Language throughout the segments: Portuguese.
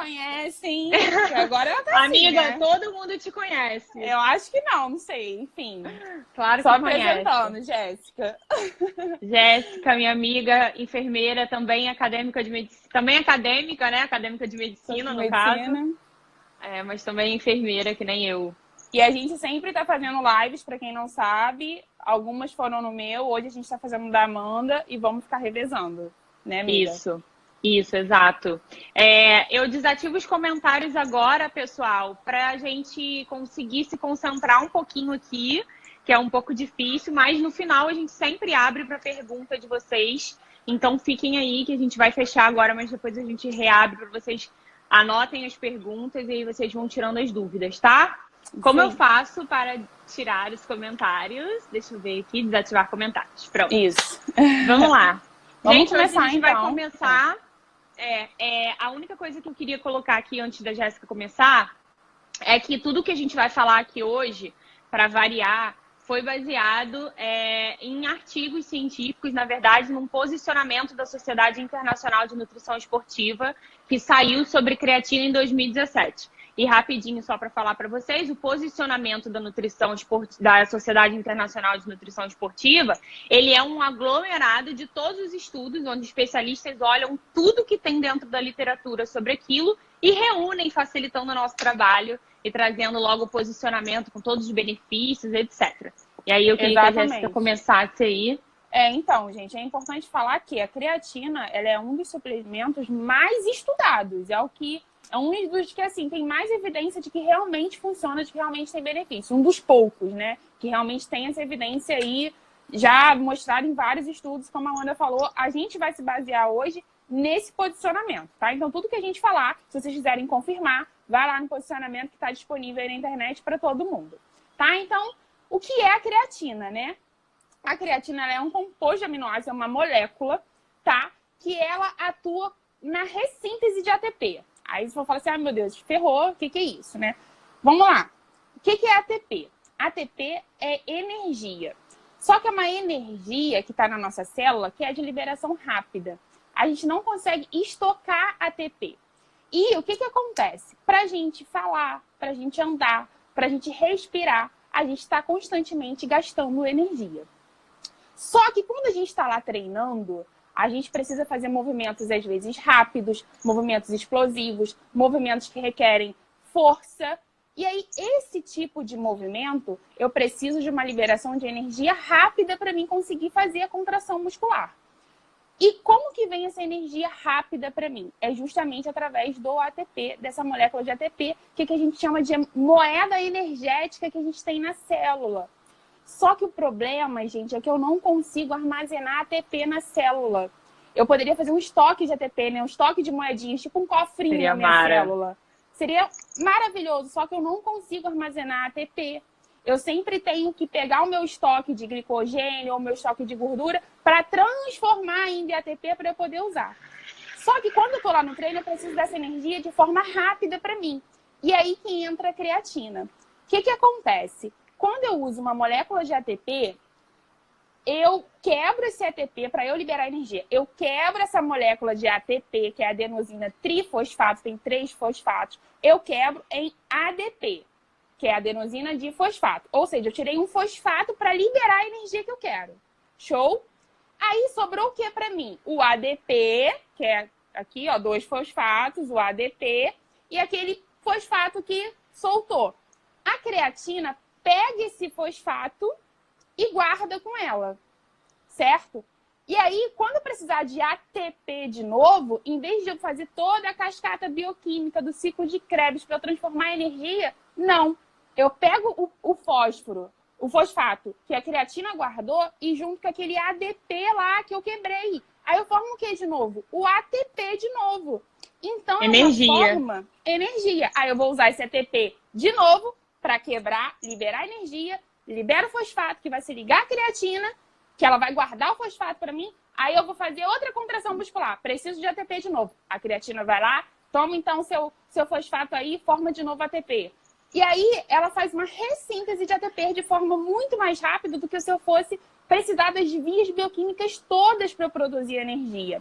conhecem, que agora ela tá assim, Amiga, né? todo mundo te conhece. Eu acho que não sei, enfim. Claro Só que conhece. apresentando, Jéssica. Jéssica, minha amiga, enfermeira, também acadêmica de medicina. Também acadêmica, né? Acadêmica de medicina, no caso. Medicina. Mas também enfermeira, que nem eu. E a gente sempre tá fazendo lives, pra quem não sabe. Algumas foram no meu, hoje a gente tá fazendo da Amanda e vamos ficar revezando, né, amiga? Isso, exato. Eu desativo os comentários agora, pessoal, pra gente conseguir se concentrar um pouquinho aqui, que é um pouco difícil, mas no final a gente sempre abre para pergunta de vocês. Então fiquem aí que a gente vai fechar agora, mas depois a gente reabre para vocês. Anotem as perguntas e aí vocês vão tirando as dúvidas, tá? Como eu faço para tirar os comentários? Deixa eu ver aqui, desativar comentários. Pronto. Isso. Vamos lá. Vamos gente, começar, hoje a gente então. vai começar. A única coisa que eu queria colocar aqui antes da Jéssica começar é que tudo que a gente vai falar aqui hoje, para variar, foi baseado em artigos científicos, na verdade, num posicionamento da Sociedade Internacional de Nutrição Esportiva que saiu sobre creatina em 2017. E rapidinho, só para falar para vocês, o posicionamento da da Sociedade Internacional de Nutrição Esportiva, ele é um aglomerado de todos os estudos, onde especialistas olham tudo que tem dentro da literatura sobre aquilo e reúnem, facilitando o nosso trabalho e trazendo logo o posicionamento com todos os benefícios, etc. E aí eu queria que a Jéssica começasse aí. Então, gente, é importante falar que a creatina, ela é um dos suplementos mais estudados. É um dos que, assim, tem mais evidência de que realmente funciona, de que realmente tem benefício. Um dos poucos, né? Que realmente tem essa evidência aí, já mostrada em vários estudos, como a Amanda falou. A gente vai se basear hoje nesse posicionamento, tá? Então, tudo que a gente falar, se vocês quiserem confirmar, vai lá no posicionamento que está disponível aí na internet para todo mundo, tá? Então, o que é a creatina, né? A creatina ela é um composto de aminoácidos, é uma molécula, tá? Que ela atua na ressíntese de ATP. Aí você vai falar assim, meu Deus, ferrou, o que é isso, né? Vamos lá. O que é ATP? ATP é energia. Só que é uma energia que está na nossa célula que é de liberação rápida. A gente não consegue estocar ATP. E o que acontece? Para a gente falar, para a gente andar, para a gente respirar, a gente está constantemente gastando energia. Só que quando a gente está lá treinando, a gente precisa fazer movimentos, às vezes, rápidos, movimentos explosivos, movimentos que requerem força. E aí, esse tipo de movimento, eu preciso de uma liberação de energia rápida para mim conseguir fazer a contração muscular. E como que vem essa energia rápida para mim? É justamente através do ATP, dessa molécula de ATP, que a gente chama de moeda energética que a gente tem na célula. Só que o problema, gente, é que eu não consigo armazenar ATP na célula. Eu poderia fazer um estoque de ATP, né? Um estoque de moedinhas, tipo um cofrinho na minha célula. Seria maravilhoso, só que eu não consigo armazenar ATP. Eu sempre tenho que pegar o meu estoque de glicogênio ou o meu estoque de gordura para transformar em ATP para eu poder usar. Só que quando eu estou lá no treino, eu preciso dessa energia de forma rápida para mim. E aí que entra a creatina. O que acontece? Quando eu uso uma molécula de ATP, eu quebro esse ATP para eu liberar energia. Eu quebro essa molécula de ATP, que é a adenosina trifosfato, tem 3 fosfatos. Eu quebro em ADP, que é a adenosina difosfato. Ou seja, eu tirei um fosfato para liberar a energia que eu quero. Show? Aí sobrou o que para mim? O ADP, que é aqui, ó, 2 fosfatos, o ADP, e aquele fosfato que soltou. A creatina pega esse fosfato e guarda com ela, certo? E aí, quando eu precisar de ATP de novo, em vez de eu fazer toda a cascata bioquímica do ciclo de Krebs para eu transformar em energia, não. Eu pego o fósforo, o fosfato que a creatina guardou e junto com aquele ADP lá que eu quebrei. Aí eu formo o que de novo? O ATP de novo. Então, energia. Forma energia. Aí eu vou usar esse ATP de novo para quebrar, liberar energia, libera o fosfato, que vai se ligar à creatina, que ela vai guardar o fosfato para mim, aí eu vou fazer outra contração muscular. Preciso de ATP de novo. A creatina vai lá, toma então seu fosfato aí e forma de novo ATP. E aí ela faz uma ressíntese de ATP de forma muito mais rápida do que se eu fosse precisar das vias bioquímicas todas para eu produzir energia.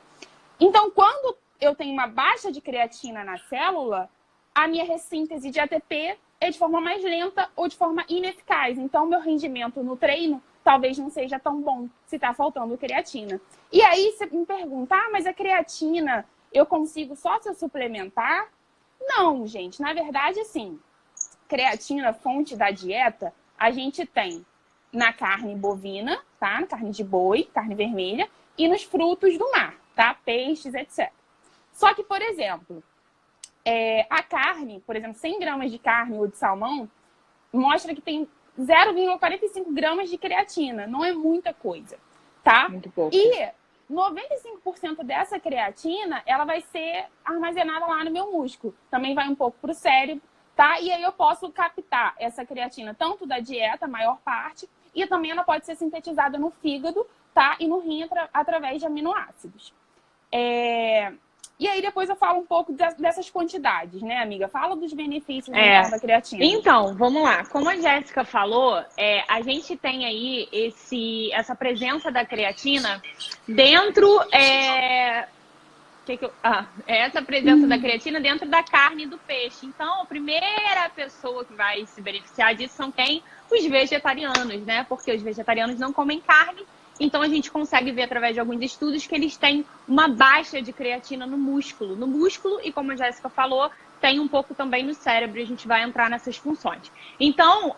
Então, quando eu tenho uma baixa de creatina na célula, a minha ressíntese de ATP é de forma mais lenta ou de forma ineficaz. Então, meu rendimento no treino talvez não seja tão bom se está faltando creatina. E aí você me pergunta, mas a creatina eu consigo só se eu suplementar? Não, gente. Na verdade, assim, creatina, fonte da dieta, a gente tem na carne bovina, tá? Na carne de boi, carne vermelha, e nos frutos do mar, tá? Peixes, etc. Só que, por exemplo, a carne, por exemplo, 100 gramas de carne ou de salmão, mostra que tem 0,45 gramas de creatina. Não é muita coisa, tá? Muito pouco. E 95% dessa creatina, ela vai ser armazenada lá no meu músculo. Também vai um pouco para o cérebro, tá? E aí eu posso captar essa creatina tanto da dieta, a maior parte, e também ela pode ser sintetizada no fígado, tá? E no rim através de aminoácidos. E aí depois eu falo um pouco dessas quantidades, né, amiga? Fala dos benefícios então, da creatina. Então, vamos lá. Como a Jéssica falou, a gente tem aí essa presença da creatina dentro... essa presença da creatina dentro da carne e do peixe. Então, a primeira pessoa que vai se beneficiar disso são quem? Os vegetarianos, né? Porque os vegetarianos não comem carne. Então, a gente consegue ver através de alguns estudos que eles têm uma baixa de creatina no músculo. No músculo, e como a Jéssica falou, tem um pouco também no cérebro. A gente vai entrar nessas funções. Então,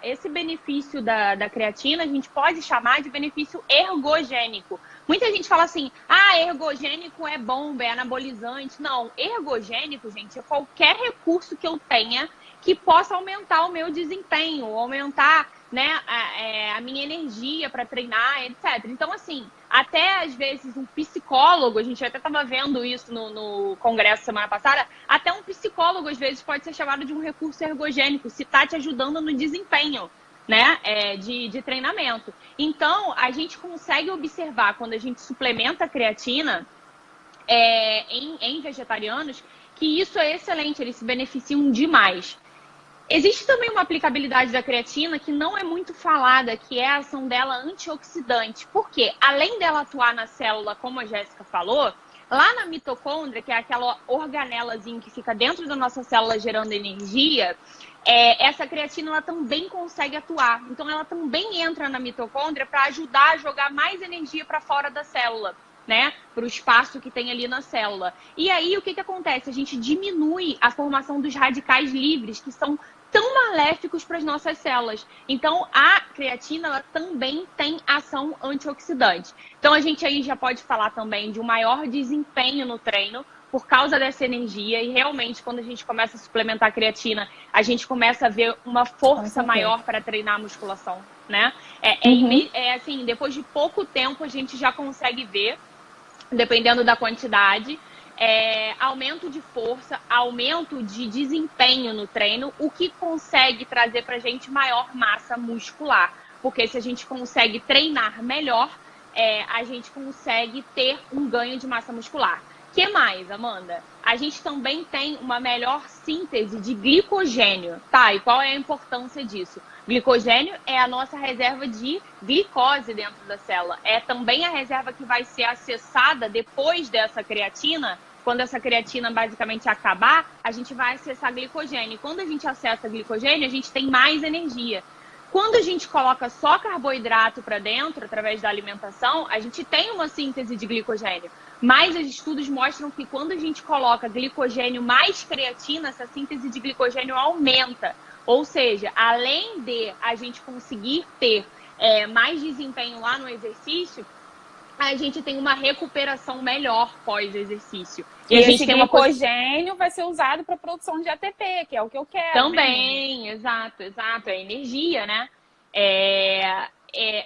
esse benefício da creatina, a gente pode chamar de benefício ergogênico. Muita gente fala assim, ergogênico é bomba, é anabolizante. Não, ergogênico, gente, é qualquer recurso que eu tenha que possa aumentar o meu desempenho, aumentar, né, a minha energia para treinar, etc. Então, assim, até às vezes um psicólogo, a gente até estava vendo isso no congresso semana passada, até um psicólogo às vezes pode ser chamado de um recurso ergogênico, se está te ajudando no desempenho, né, de treinamento. Então, a gente consegue observar quando a gente suplementa a creatina em vegetarianos, que isso é excelente, eles se beneficiam demais. Existe também uma aplicabilidade da creatina que não é muito falada, que é a ação dela antioxidante. Por quê? Além dela atuar na célula, como a Jéssica falou, lá na mitocôndria, que é aquela organelazinha que fica dentro da nossa célula gerando energia, essa creatina ela também consegue atuar. Então, ela também entra na mitocôndria para ajudar a jogar mais energia para fora da célula, né? Para o espaço que tem ali na célula. E aí, o que acontece? A gente diminui a formação dos radicais livres, que são tão maléficos para as nossas células. Então, a creatina ela também tem ação antioxidante. Então, a gente aí já pode falar também de um maior desempenho no treino por causa dessa energia. E realmente, quando a gente começa a suplementar a creatina, a gente começa a ver uma força maior para treinar a musculação, né? Assim, depois de pouco tempo, a gente já consegue ver, dependendo da quantidade, aumento de força, aumento de desempenho no treino, o que consegue trazer pra gente maior massa muscular. Porque se a gente consegue treinar melhor, a gente consegue ter um ganho de massa muscular. O que mais, Amanda? A gente também tem uma melhor síntese de glicogênio, tá? E qual é a importância disso? Glicogênio é a nossa reserva de glicose dentro da célula. É também a reserva que vai ser acessada depois dessa creatina. Quando essa creatina basicamente acabar, a gente vai acessar glicogênio. E quando a gente acessa glicogênio, a gente tem mais energia. Quando a gente coloca só carboidrato para dentro, através da alimentação, a gente tem uma síntese de glicogênio. Mas os estudos mostram que quando a gente coloca glicogênio mais creatina, essa síntese de glicogênio aumenta. Ou seja, além de a gente conseguir ter mais desempenho lá no exercício, a gente tem uma recuperação melhor pós-exercício. E esse glicogênio vai ser usado para produção de ATP, que é o que eu quero. Também, né? Exato. É energia, né?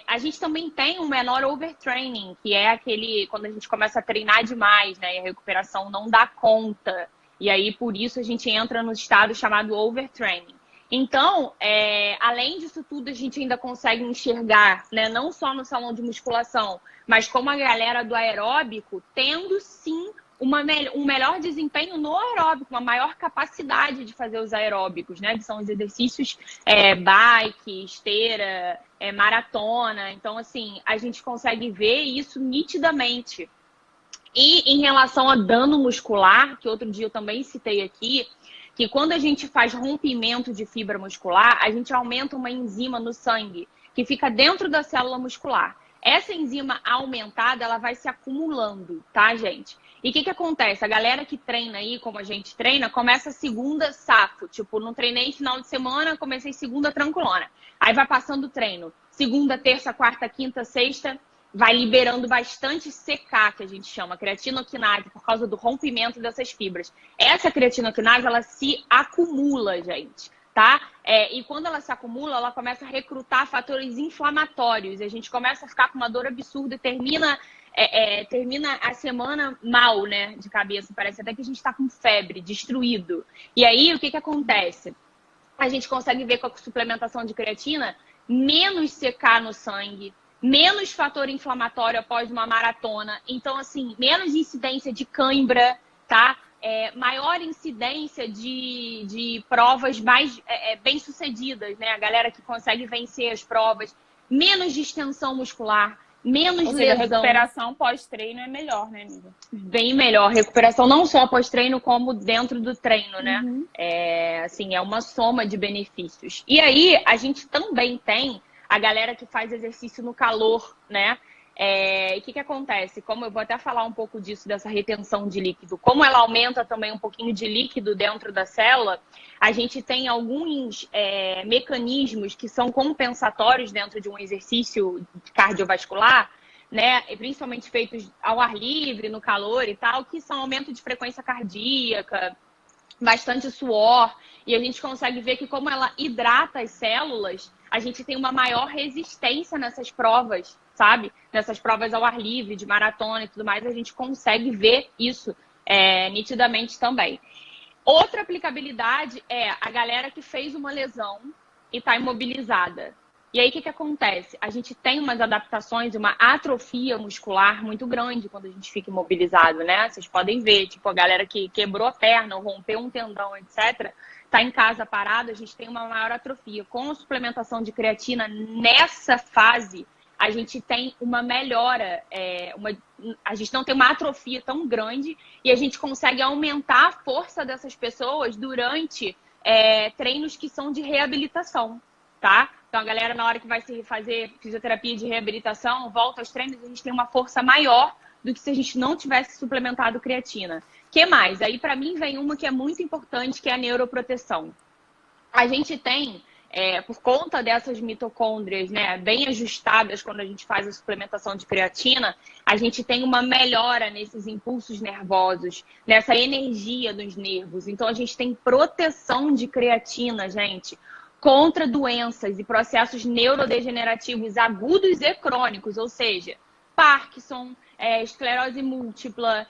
A gente também tem um menor overtraining, que é aquele quando a gente começa a treinar demais, né? E a recuperação não dá conta. E aí, por isso, a gente entra no estado chamado overtraining. Então, além disso tudo, a gente ainda consegue enxergar, né, não só no salão de musculação, mas como a galera do aeróbico, tendo sim um melhor desempenho no aeróbico, uma maior capacidade de fazer os aeróbicos, né? Que são os exercícios bike, esteira, maratona. Então, assim, a gente consegue ver isso nitidamente. E em relação a dano muscular, que outro dia eu também citei aqui, que quando a gente faz rompimento de fibra muscular, a gente aumenta uma enzima no sangue, que fica dentro da célula muscular. Essa enzima aumentada, ela vai se acumulando, tá, gente? E o que acontece? A galera que treina aí, como a gente treina, começa segunda safo. Tipo, não treinei final de semana, comecei segunda tranquilona. Aí vai passando o treino. Segunda, terça, quarta, quinta, sexta, vai liberando bastante CK, que a gente chama, creatinoquinase, por causa do rompimento dessas fibras. Essa creatinoquinase, ela se acumula, gente, tá? E quando ela se acumula, ela começa a recrutar fatores inflamatórios. E a gente começa a ficar com uma dor absurda e termina a semana mal, né, de cabeça. Parece até que a gente tá com febre, destruído. E aí, o que acontece? A gente consegue ver com a suplementação de creatina menos CK no sangue, menos fator inflamatório após uma maratona. Então, assim, menos incidência de cãibra, tá? Maior incidência de provas mais bem-sucedidas, né? A galera que consegue vencer as provas. Menos distensão muscular, menos Ou seja, a lesão. recuperação pós-treino é melhor, né, amiga? Bem melhor. Recuperação não só pós-treino, como dentro do treino, né? Uhum. Assim, é uma soma de benefícios. E aí, a gente também tem a galera que faz exercício no calor, né? E o que acontece? Como eu vou até falar um pouco disso, dessa retenção de líquido, como ela aumenta também um pouquinho de líquido dentro da célula, a gente tem alguns mecanismos que são compensatórios dentro de um exercício cardiovascular, né? Principalmente feitos ao ar livre, no calor e tal, que são aumento de frequência cardíaca, bastante suor, e a gente consegue ver que como ela hidrata as células, a gente tem uma maior resistência nessas provas, sabe? Nessas provas ao ar livre, de maratona e tudo mais, a gente consegue ver isso nitidamente também. Outra aplicabilidade é a galera que fez uma lesão e está imobilizada. E aí, o que acontece? A gente tem umas adaptações, uma atrofia muscular muito grande quando a gente fica imobilizado, né? Vocês podem ver, tipo, a galera que quebrou a perna ou rompeu um tendão, etc., tá em casa parado, a gente tem uma maior atrofia. Com a suplementação de creatina, nessa fase, a gente tem uma melhora, a gente não tem uma atrofia tão grande e a gente consegue aumentar a força dessas pessoas durante treinos que são de reabilitação, tá? Então, a galera, na hora que vai se fazer fisioterapia de reabilitação, volta aos treinos, a gente tem uma força maior do que se a gente não tivesse suplementado creatina. O que mais? Aí, para mim, vem uma que é muito importante, que é a neuroproteção. A gente tem, por conta dessas mitocôndrias, né, bem ajustadas quando a gente faz a suplementação de creatina, a gente tem uma melhora nesses impulsos nervosos, nessa energia dos nervos. Então, a gente tem proteção de creatina, gente, contra doenças e processos neurodegenerativos agudos e crônicos, ou seja, Parkinson, esclerose múltipla,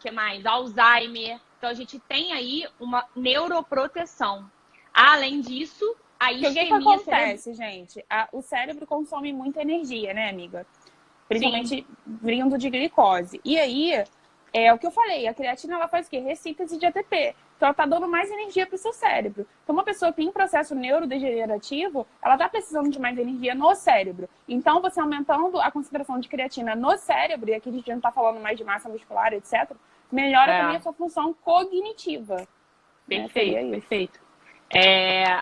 que mais? Alzheimer. Então, a gente tem aí uma neuroproteção. Além disso, a isquemia... O que acontece, gente? O cérebro consome muita energia, né, amiga? Principalmente vindo de glicose. E aí, o que eu falei, a creatina, ela faz o quê? Ressíntese de ATP. Então, ela tá dando mais energia para o seu cérebro. Então, uma pessoa que tem um processo neurodegenerativo, ela tá precisando de mais energia no cérebro. Então, você aumentando a concentração de creatina no cérebro, e aqui a gente não tá falando mais de massa muscular, etc., melhora também a sua função cognitiva. Perfeito, perfeito.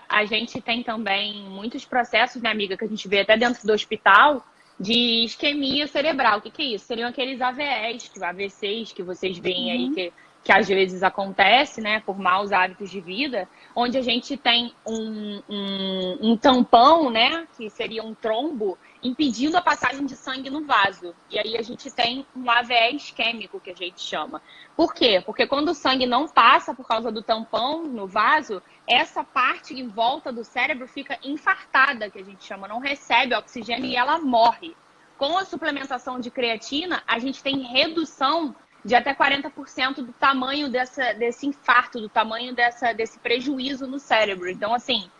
A gente tem também muitos processos, né, amiga, que a gente vê até dentro do hospital, de isquemia cerebral. O que é isso? Seriam aqueles AVCs que vocês veem aí, que às vezes acontece, né, por maus hábitos de vida, onde a gente tem um tampão, né, que seria um trombo, impedindo a passagem de sangue no vaso. E aí a gente tem um AVE isquêmico, que a gente chama. Por quê? Porque quando o sangue não passa por causa do tampão no vaso, essa parte em volta do cérebro fica infartada, que a gente chama, não recebe oxigênio e ela morre. Com a suplementação de creatina, a gente tem redução de até 40% do tamanho desse infarto, do tamanho desse prejuízo no cérebro. Então, assim,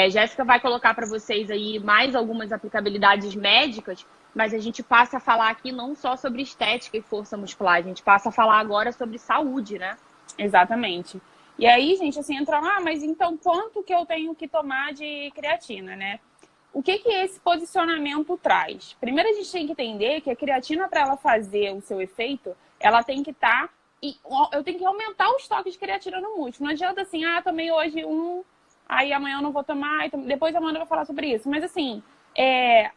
Jéssica vai colocar para vocês aí mais algumas aplicabilidades médicas, mas a gente passa a falar aqui não só sobre estética e força muscular, a gente passa a falar agora sobre saúde, né? Exatamente. E aí, gente, assim, entra lá, mas então quanto que eu tenho que tomar de creatina, né? o que esse posicionamento traz? Primeiro, a gente tem que entender que a creatina, para ela fazer o seu efeito, ela tem que estar... eu tenho que aumentar o estoque de creatina no músculo. Não adianta assim, tomei hoje aí amanhã eu não vou tomar, depois a Amanda vai falar sobre isso. Mas assim,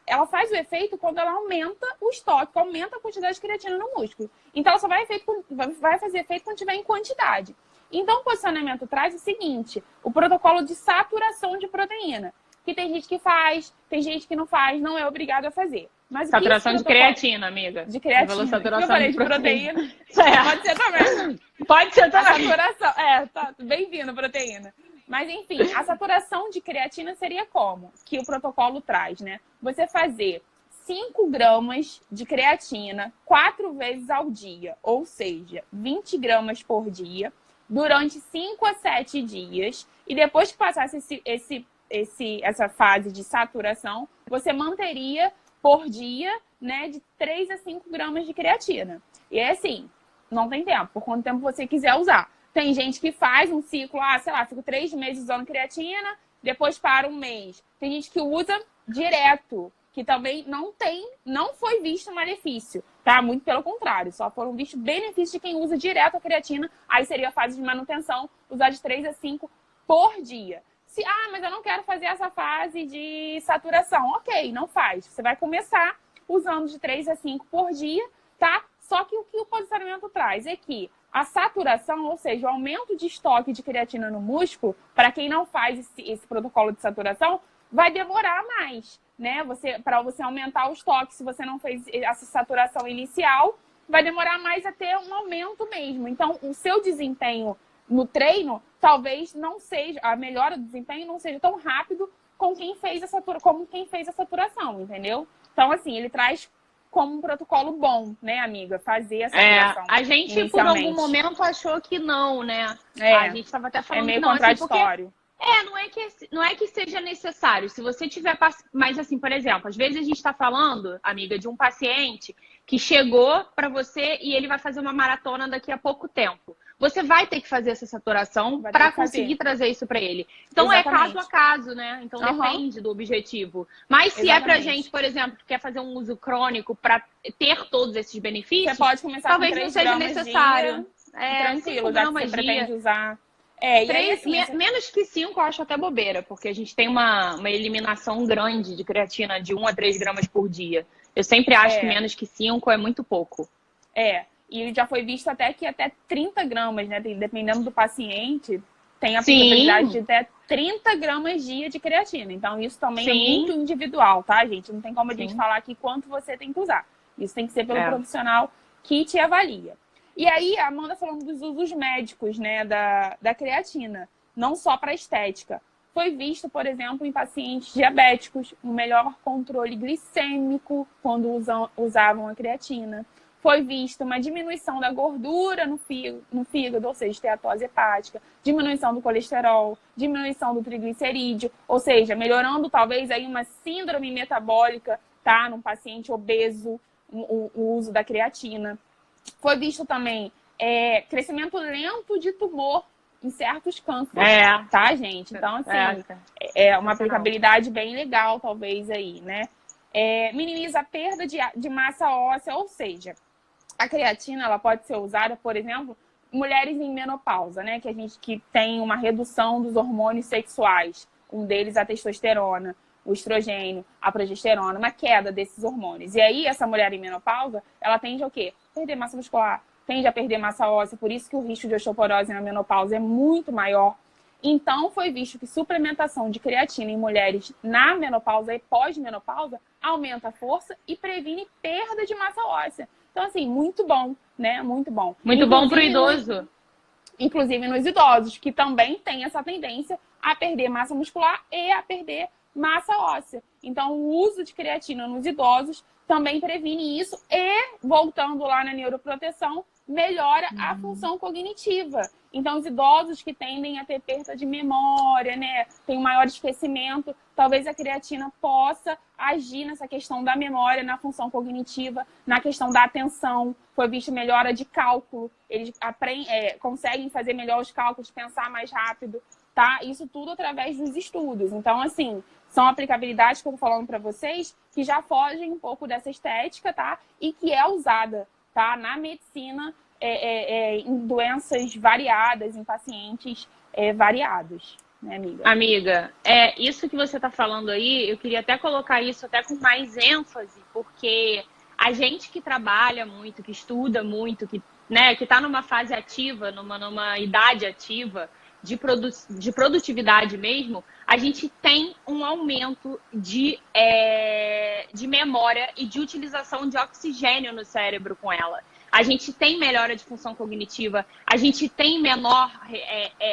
ela faz o efeito quando ela aumenta o estoque, aumenta a quantidade de creatina no músculo. Então, ela só vai fazer efeito quando tiver em quantidade. Então, o posicionamento traz o seguinte, o protocolo de saturação de proteína. Que tem gente que faz, tem gente que não faz, não é obrigado a fazer. Mas saturação de creatina, amiga. De creatina. Saturação eu falei de proteína. Pode ser também. Pode ser também. A saturação, tá bem-vindo, proteína. Mas, enfim, a saturação de creatina seria como? Que o protocolo traz, né? Você fazer 5 gramas de creatina 4 vezes ao dia, ou seja, 20 gramas por dia, durante 5 a 7 dias. E depois que passasse essa fase de saturação, você manteria por dia, né, de 3 a 5 gramas de creatina. E é assim, não tem tempo, por quanto tempo você quiser usar. Tem gente que faz um ciclo, sei lá, fico 3 meses usando creatina, depois para um mês. Tem gente que usa direto, que também não foi visto malefício, tá? Muito pelo contrário, só foram vistos benefícios de quem usa direto a creatina, aí seria a fase de manutenção, usar de 3 a 5 por dia. Mas eu não quero fazer essa fase de saturação. Ok, não faz. Você vai começar usando de 3 a 5 por dia, tá? Só que o que o posicionamento traz é que a saturação, ou seja, o aumento de estoque de creatina no músculo, para quem não faz esse protocolo de saturação, vai demorar mais, né? Para você aumentar o estoque, se você não fez essa saturação inicial, vai demorar mais a ter um aumento mesmo. Então, o seu desempenho no treino, talvez não seja, a melhora do desempenho não seja tão rápido como quem fez a saturação, entendeu? Então, assim, ele traz como um protocolo bom, né, amiga? Fazer essa saturação. A gente, por algum momento, achou que não, né? A gente estava até falando meio que não, contraditório. Assim, porque, não é que seja necessário. Se você tiver... Mas, assim, por exemplo, às vezes a gente está falando, amiga, de um paciente que chegou para você e ele vai fazer uma maratona daqui a pouco tempo. Você vai ter que fazer essa saturação para conseguir trazer isso para ele. Então, Exatamente. é caso a caso, né? Então, depende do objetivo. Mas se é pra gente, por exemplo, que quer fazer um uso crônico para ter todos esses benefícios, você pode começar talvez com 3 não seja necessário. Tranquilo, já que você pretende usar. E aí, assim, menos que 5 eu acho até bobeira, porque a gente tem uma eliminação grande de creatina de 1 a 3 gramas por dia. Eu sempre acho que menos que 5 é muito pouco. E já foi visto até 30 gramas, né? Dependendo do paciente, tem a possibilidade de até 30 gramas dia de creatina. Então, isso também é muito individual, tá, gente? Não tem como a gente falar aqui quanto você tem que usar. Isso tem que ser pelo profissional que te avalia. E aí, a Amanda falando dos usos médicos, né, da creatina, não só para estética. Foi visto, por exemplo, em pacientes diabéticos, um melhor controle glicêmico quando usavam a creatina. Foi visto uma diminuição da gordura no fígado, ou seja, esteatose hepática, diminuição do colesterol, diminuição do triglicerídeo, ou seja, melhorando talvez aí uma síndrome metabólica, tá, num paciente obeso, o uso da creatina. Foi visto também crescimento lento de tumor em certos cânceres, tá, gente? Então, assim, é uma aplicabilidade bem legal, talvez, aí, né? Minimiza a perda de massa óssea, ou seja, a creatina, ela pode ser usada, por exemplo, mulheres em menopausa, né? Que tem uma redução dos hormônios sexuais. Um deles a testosterona, o estrogênio, a progesterona, uma queda desses hormônios. E aí, essa mulher em menopausa, ela tende ao quê? Perder massa muscular, tende a perder massa óssea, por isso que o risco de osteoporose na menopausa é muito maior. Então, foi visto que suplementação de creatina em mulheres na menopausa e pós-menopausa aumenta a força e previne perda de massa óssea. Então, assim, muito bom, né? Muito bom. Muito bom para o idoso. Inclusive nos idosos, que também tem essa tendência a perder massa muscular e a perder massa óssea. Então, o uso de creatina nos idosos também previne isso e, voltando lá na neuroproteção, melhora a função cognitiva. Então, os idosos que tendem a ter perda de memória, né, tem um maior esquecimento, talvez a creatina possa agir nessa questão da memória, na função cognitiva, na questão da atenção. Foi visto melhora de cálculo, eles conseguem fazer melhor os cálculos, pensar mais rápido, tá? Isso tudo através dos estudos. Então, assim, são aplicabilidades que eu tô falando para vocês que já fogem um pouco dessa estética, tá? E que é usada, tá? Na medicina, em doenças variadas, em pacientes variados, né, amiga? Amiga, isso que você está falando aí, eu queria até colocar isso até com mais ênfase, porque a gente que trabalha muito, que estuda muito, que está numa fase ativa, numa idade ativa, de produtividade mesmo, a gente tem um aumento de memória e de utilização de oxigênio no cérebro com ela. A gente tem melhora de função cognitiva, a gente tem menor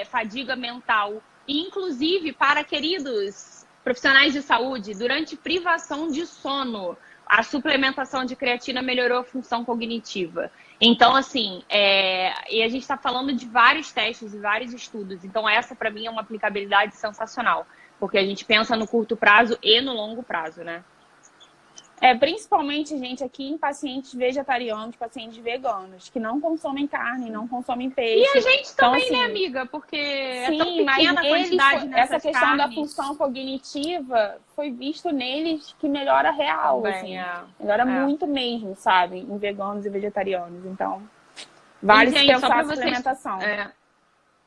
fadiga mental. E, inclusive, para queridos profissionais de saúde, durante privação de sono, a suplementação de creatina melhorou a função cognitiva. Então, assim, e a gente está falando de vários testes e vários estudos. Então, essa, para mim, é uma aplicabilidade sensacional. Porque a gente pensa no curto prazo e no longo prazo, né? Principalmente, gente, aqui em pacientes vegetarianos, pacientes veganos, que não consomem carne, não consomem peixe. E a gente então, também, assim, né, amiga? Porque sim, é tão pequena a quantidade nessas essa questão carnes. da função cognitiva foi visto neles que melhora real, também, assim. Melhora muito mesmo, sabe? Em veganos e vegetarianos. Então, vale se gente, pensar a suplementação.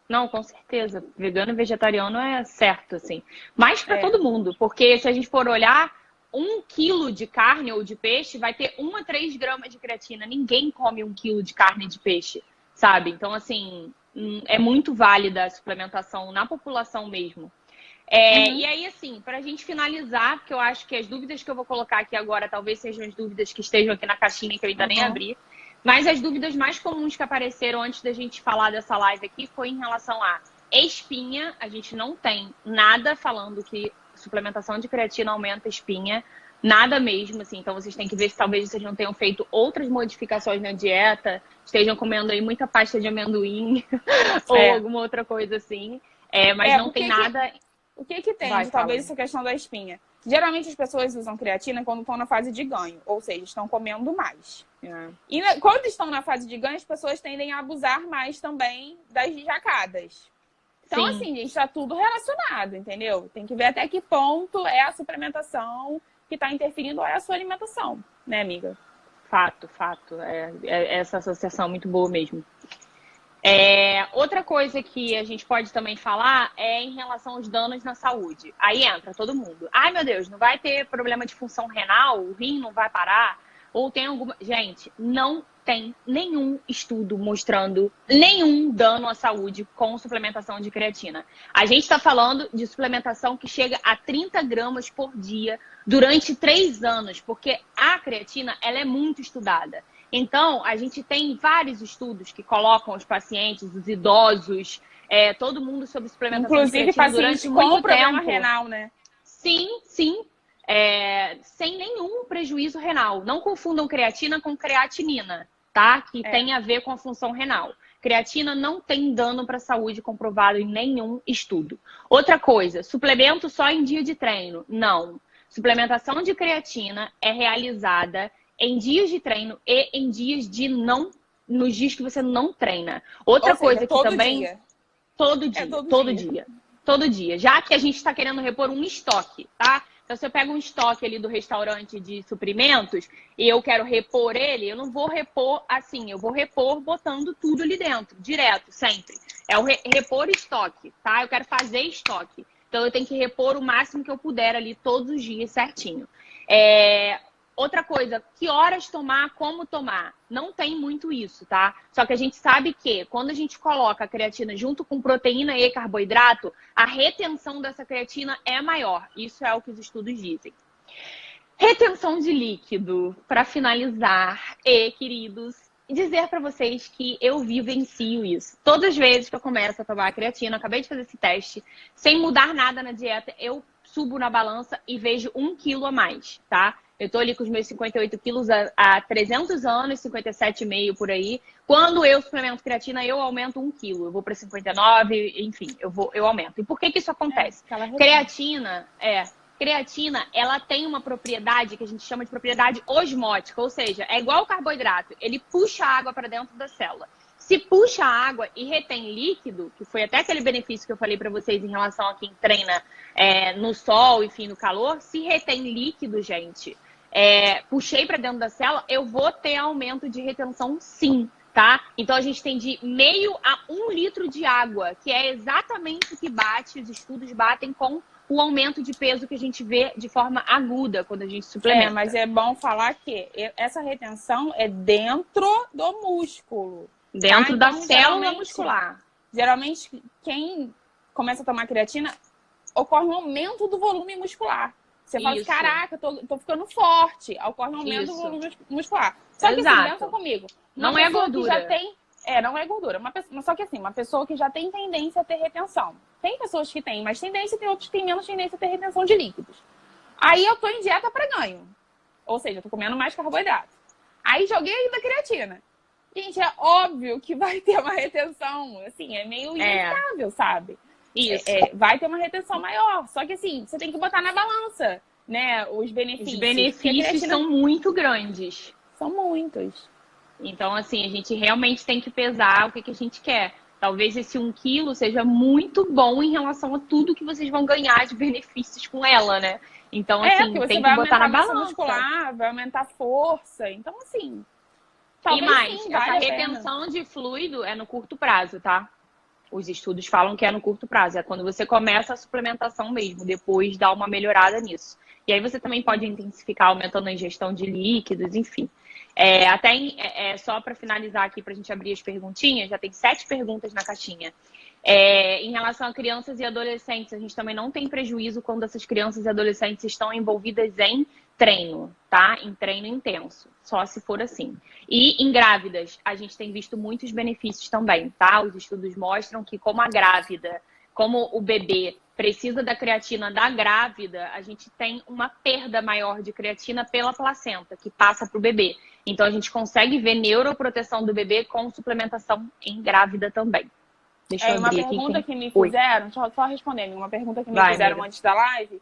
Não, com certeza. Vegano e vegetariano é certo, assim. Mas para todo mundo. Porque se a gente for olhar, 1 quilo de carne ou de peixe vai ter 1 a 3 gramas de creatina. Ninguém come 1 quilo de carne e de peixe, sabe? Então, assim, é muito válida a suplementação na população mesmo. E aí, assim, para a gente finalizar, porque eu acho que as dúvidas que eu vou colocar aqui agora talvez sejam as dúvidas que estejam aqui na caixinha que eu ainda nem abri. Mas as dúvidas mais comuns que apareceram antes da gente falar dessa live aqui foi em relação a espinha. A gente não tem nada falando que suplementação de creatina aumenta a espinha. Nada mesmo, assim. Então, vocês têm que ver se talvez vocês não tenham feito outras modificações na dieta. Estejam comendo aí muita pasta de amendoim ou alguma outra coisa assim. Mas não tem nada... O que tem de talvez essa questão da espinha? Geralmente as pessoas usam creatina quando estão na fase de ganho. Ou seja, estão comendo mais. E quando estão na fase de ganho, as pessoas tendem a abusar mais também das jacadas. Então, assim, gente, tá tudo relacionado, entendeu? Tem que ver até que ponto é a suplementação que tá interferindo ou é a sua alimentação, né, amiga? Fato. Essa associação é muito boa mesmo. Outra coisa que a gente pode também falar é em relação aos danos na saúde. Aí entra todo mundo. Ai, meu Deus, não vai ter problema de função renal? O rim não vai parar? Ou tem alguma... Gente, não tem nenhum estudo mostrando nenhum dano à saúde com suplementação de creatina. A gente está falando de suplementação que chega a 30 gramas por dia durante 3 anos, porque a creatina ela é muito estudada. Então, a gente tem vários estudos que colocam os pacientes, os idosos, todo mundo sobre suplementação de creatina durante muito tempo. Com problema renal, né? Sim. Sem nenhum prejuízo renal. Não confundam creatina com creatinina, tá? Que tem a ver com a função renal. Creatina não tem dano para a saúde comprovado em nenhum estudo. Outra coisa, suplemento só em dia de treino? Não. Suplementação de creatina é realizada em dias de treino e em dias de não... nos dias que você não treina. Outra coisa que também... Dia. Todo dia. Já que a gente está querendo repor um estoque, tá? Então, se eu pego um estoque ali do restaurante de suprimentos e eu quero repor ele, eu não vou repor assim, eu vou repor botando tudo ali dentro, direto, sempre. É o repor estoque, tá? Eu quero fazer estoque. Então, eu tenho que repor o máximo que eu puder ali todos os dias certinho. Outra coisa, que horas tomar, como tomar? Não tem muito isso, tá? Só que a gente sabe que quando a gente coloca a creatina junto com proteína e carboidrato, a retenção dessa creatina é maior. Isso é o que os estudos dizem. Retenção de líquido, para finalizar, queridos, dizer para vocês que eu vivencio isso. Todas as vezes que eu começo a tomar a creatina, acabei de fazer esse teste, sem mudar nada na dieta, eu subo na balança e vejo 1 quilo a mais, tá? Eu tô ali com os meus 58 quilos há 300 anos, 57,5 por aí. Quando eu suplemento creatina, eu aumento 1 quilo. Eu vou para 59, enfim, eu aumento. E por que isso acontece? Creatina, ela tem uma propriedade que a gente chama de propriedade osmótica, ou seja, é igual ao carboidrato. Ele puxa a água para dentro da célula. Se puxa a água e retém líquido, que foi até aquele benefício que eu falei para vocês em relação a quem treina no sol, enfim, no calor, se retém líquido, gente, puxei para dentro da célula, eu vou ter aumento de retenção sim, tá? Então a gente tem de meio a 1 litro de água, que é exatamente o que bate, os estudos batem com o aumento de peso que a gente vê de forma aguda quando a gente suplementa. Mas é bom falar que essa retenção é dentro do músculo. Dentro da Então, célula muscular. Geralmente, quem começa a tomar creatina, ocorre um aumento do volume muscular. Você fala assim, caraca, tô ficando forte. Ocorre um aumento do volume muscular. Só que assim, pensa comigo. Não é gordura. Já tem, não é gordura. Só que assim, uma pessoa que já tem tendência a ter retenção. Tem pessoas que têm mais tendência e tem outros que têm menos tendência a ter retenção de líquidos. Aí eu tô em dieta para ganho. Ou seja, eu tô comendo mais carboidrato. Aí joguei ainda creatina. Gente, é óbvio que vai ter uma retenção, assim, é meio inevitável, sabe? Isso. Vai ter uma retenção maior. Só que, assim, você tem que botar na balança, né, os benefícios. Os benefícios são muito grandes. São muitos. Então, assim, a gente realmente tem que pesar o que a gente quer. Talvez esse 1 quilo seja muito bom em relação a tudo que vocês vão ganhar de benefícios com ela, né? Então, assim, tem que botar na balança. Muscular, vai aumentar a força. Então, assim... E mais, essa retenção de fluido é no curto prazo, tá? Os estudos falam que é no curto prazo. É quando você começa a suplementação mesmo, depois dá uma melhorada nisso. E aí você também pode intensificar, aumentando a ingestão de líquidos, enfim. Só para finalizar aqui, para a gente abrir as perguntinhas, já tem 7 perguntas na caixinha. Em relação a crianças e adolescentes, a gente também não tem prejuízo quando essas crianças e adolescentes estão envolvidas em treino, tá? Em treino intenso, só se for assim. E em grávidas, a gente tem visto muitos benefícios também, tá? Os estudos mostram que como a grávida, como o bebê precisa da creatina da grávida, a gente tem uma perda maior de creatina pela placenta, que passa para o bebê. Então, a gente consegue ver neuroproteção do bebê com suplementação em grávida também. Deixa eu abrir aqui. Uma pergunta que me fizeram, deixa eu só responder, uma pergunta que me fizeram antes da live,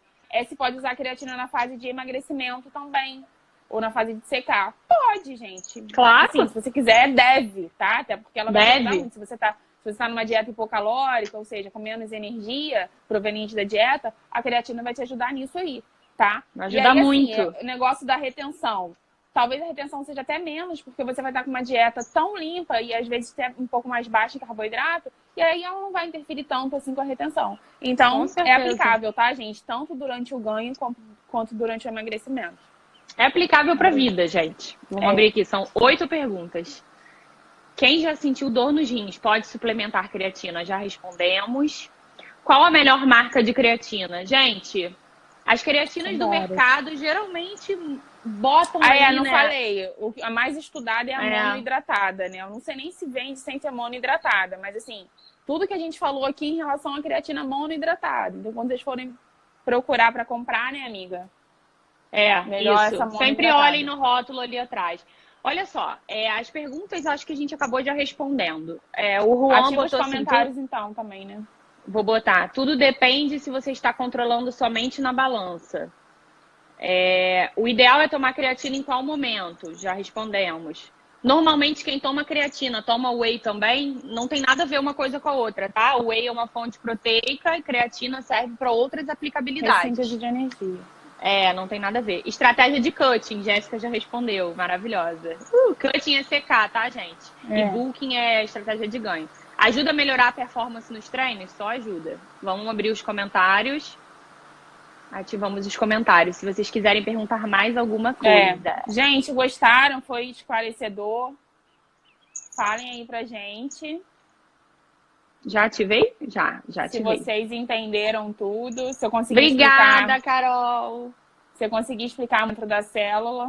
se pode usar creatina na fase de emagrecimento também, ou na fase de secar. Pode, gente. Claro. Assim, se você quiser, deve, tá? Até porque ela vai ajudar muito. Se você tá numa dieta hipocalórica, ou seja, com menos energia proveniente da dieta, a creatina vai te ajudar nisso aí, tá? Vai ajudar muito. Assim, o negócio da retenção. Talvez a retenção seja até menos, porque você vai estar com uma dieta tão limpa e às vezes até um pouco mais baixa em carboidrato, e aí ela não vai interferir tanto assim com a retenção. Então, é aplicável, tá, gente? Tanto durante o ganho quanto durante o emagrecimento. É aplicável para a vida, gente. Vamos abrir aqui, são 8 perguntas. Quem já sentiu dor nos rins pode suplementar creatina? Já respondemos. Qual a melhor marca de creatina? Gente, as creatinas do mercado geralmente botam aí, não né? falei. A mais estudada é a monohidratada, né? Eu não sei nem se vende sem ser monohidratada, mas assim, tudo que a gente falou aqui em relação à creatina monohidratada. Então, quando vocês forem procurar para comprar, né, amiga? Melhor isso. Sempre olhem no rótulo ali atrás. Olha só, as perguntas acho que a gente acabou já respondendo. O Juan botou os comentários então também, né? Vou botar. Tudo depende se você está controlando somente na balança. O ideal é tomar creatina em qual momento? Já respondemos. Normalmente quem toma creatina toma whey também. Não tem nada a ver uma coisa com a outra, tá? O whey é uma fonte proteica e creatina serve para outras aplicabilidades. Síntese de energia. Não tem nada a ver. Estratégia de cutting, Jéssica já respondeu. Maravilhosa. Cutting é secar, tá, gente? E bulking é estratégia de ganho. Ajuda a melhorar a performance nos treinos? Só ajuda. Vamos abrir os comentários. Ativamos os comentários. Se vocês quiserem perguntar mais alguma coisa. Gente, gostaram? Foi esclarecedor? Falem aí pra gente. Já ativei? Já ativei. Se vocês entenderam tudo, se eu conseguir Obrigada, Carol. Se eu conseguir explicar muito da célula.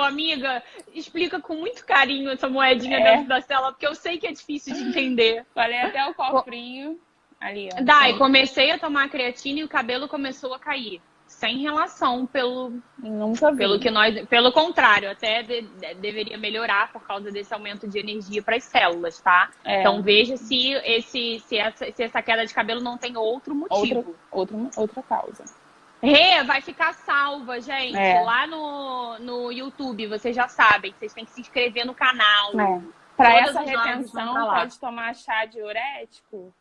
Amiga, explica com muito carinho essa moedinha dentro da célula, porque eu sei que é difícil de entender. Falei até o cofrinho. Ali, ó. Dai, comecei a tomar creatina e o cabelo começou a cair. Sem relação, pelo contrário, até deveria melhorar por causa desse aumento de energia para as células, tá? Então veja se essa queda de cabelo não tem outro motivo. Outra causa. Rê, vai ficar salva, gente. É. Lá no YouTube, vocês já sabem. Vocês têm que se inscrever no canal. Para Todas essa as lives vão retenção, pra lá. pode tomar chá diurético?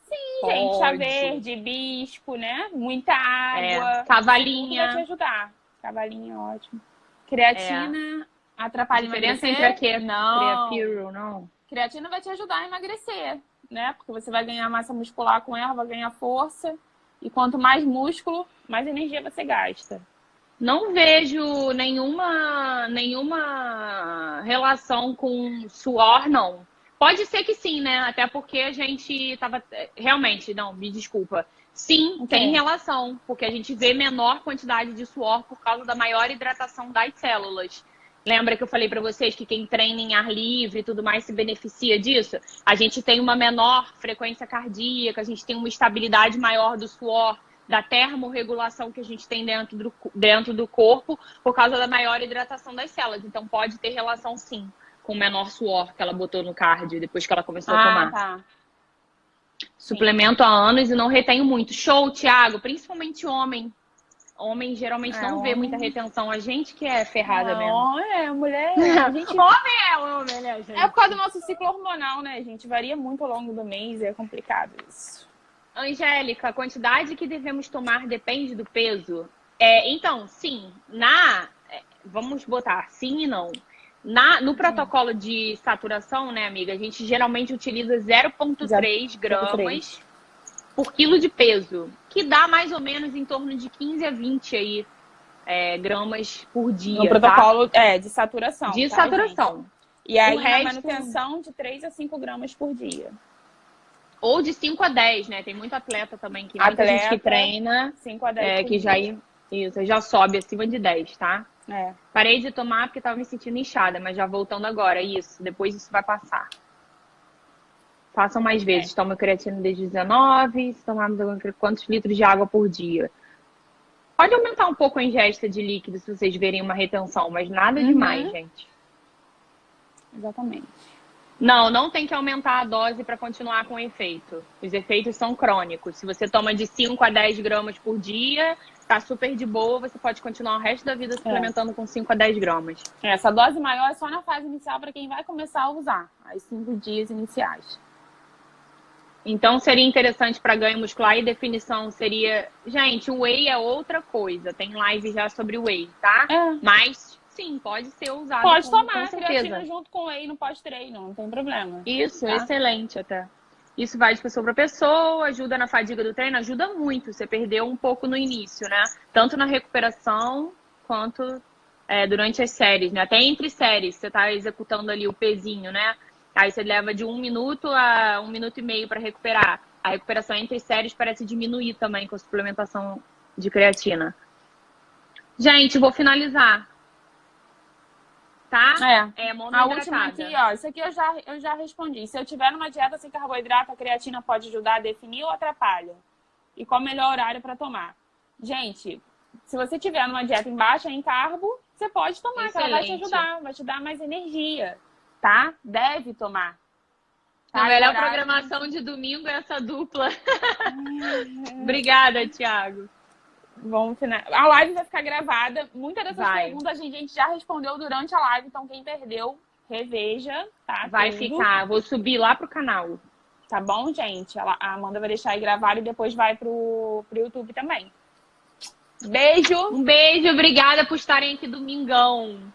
Sim, Pode. gente. Chá verde, hibisco, né? Muita água. Cavalinha. Tudo vai te ajudar. Cavalinha, ótimo. Creatina atrapalha a diferença emagrecer? entre a Creapiro, não. Creatina vai te ajudar a emagrecer, né? Porque você vai ganhar massa muscular com ela, vai ganhar força. E quanto mais músculo, mais energia você gasta. Não vejo nenhuma relação com suor, não. Pode ser que sim, né? Até porque a gente tava... Realmente, não, me desculpa. Sim, tem relação. Porque a gente vê menor quantidade de suor por causa da maior hidratação das células. Lembra que eu falei para vocês que quem treina em ar livre e tudo mais se beneficia disso? A gente tem uma menor frequência cardíaca, a gente tem uma estabilidade maior do suor, da termorregulação que a gente tem dentro do corpo por causa da maior hidratação das células. Então pode ter relação sim com o menor suor que ela botou no cardio depois que ela começou a tomar. Tá. Suplemento há anos e não retenho muito. Show, Thiago, principalmente homem. Homem geralmente não vê muita retenção. A gente que é ferrada mesmo. Mulher. A gente... homem, né, gente? É por causa do nosso ciclo hormonal, né, gente? Varia muito ao longo do mês e é complicado isso. Angélica, a quantidade que devemos tomar depende do peso? Então, sim. Vamos botar sim e não. No protocolo de saturação, né, amiga? A gente geralmente utiliza 0,3 gramas por quilo de peso, que dá mais ou menos em torno de 15 a 20 aí, gramas por dia. No protocolo de saturação. De saturação. Gente? E aí, resto... manutenção de 3 a 5 gramas por dia. Ou de 5 a 10, né? Tem muito atleta também, muita gente que treina, 5 a 10 que já sobe acima de 10, tá? Parei de tomar porque tava me sentindo inchada, mas já voltando agora, depois isso vai passar. Façam mais vezes. Tomo creatina desde 19, se tomarmos quantos litros de água por dia? Pode aumentar um pouco a ingesta de líquido se vocês verem uma retenção, mas nada demais, gente. Exatamente. Não tem que aumentar a dose para continuar com o efeito. Os efeitos são crônicos. Se você toma de 5 a 10 gramas por dia, tá super de boa, você pode continuar o resto da vida suplementando com 5 a 10 gramas. Essa dose maior é só na fase inicial para quem vai começar a usar, as 5 dias iniciais. Então, seria interessante para ganho muscular e definição seria... Gente, o whey é outra coisa. Tem live já sobre o whey, tá? Mas, sim, pode ser usado. Pode tomar creatina junto com whey no pós-treino, não tem problema. Isso, excelente até. Isso vai de pessoa para pessoa, ajuda na fadiga do treino, ajuda muito. Você perdeu um pouco no início, né? Tanto na recuperação quanto durante as séries, né? Até entre séries, você tá executando ali o pezinho, né? Aí você leva de 1 minuto a 1 minuto e meio para recuperar. A recuperação entre séries parece diminuir também com a suplementação de creatina. Gente, vou finalizar. Tá? A última aqui, ó. Isso aqui eu já respondi. Se eu tiver numa dieta sem carboidrato, a creatina pode ajudar a definir ou atrapalha? E qual o melhor horário para tomar? Gente, se você tiver numa dieta em baixa em carbo, você pode tomar, que ela vai te ajudar, vai te dar mais energia. Tá? Deve tomar. A melhor programação de domingo é essa dupla. Obrigada, Thiago. Vamos finalizar. A live vai ficar gravada. Muitas dessas perguntas a gente já respondeu durante a live, então quem perdeu, reveja, tá? Vai ficar. Vou subir lá pro canal. Tá bom, gente? A Amanda vai deixar aí gravado e depois vai pro YouTube também. Beijo! Um beijo, obrigada por estarem aqui domingão.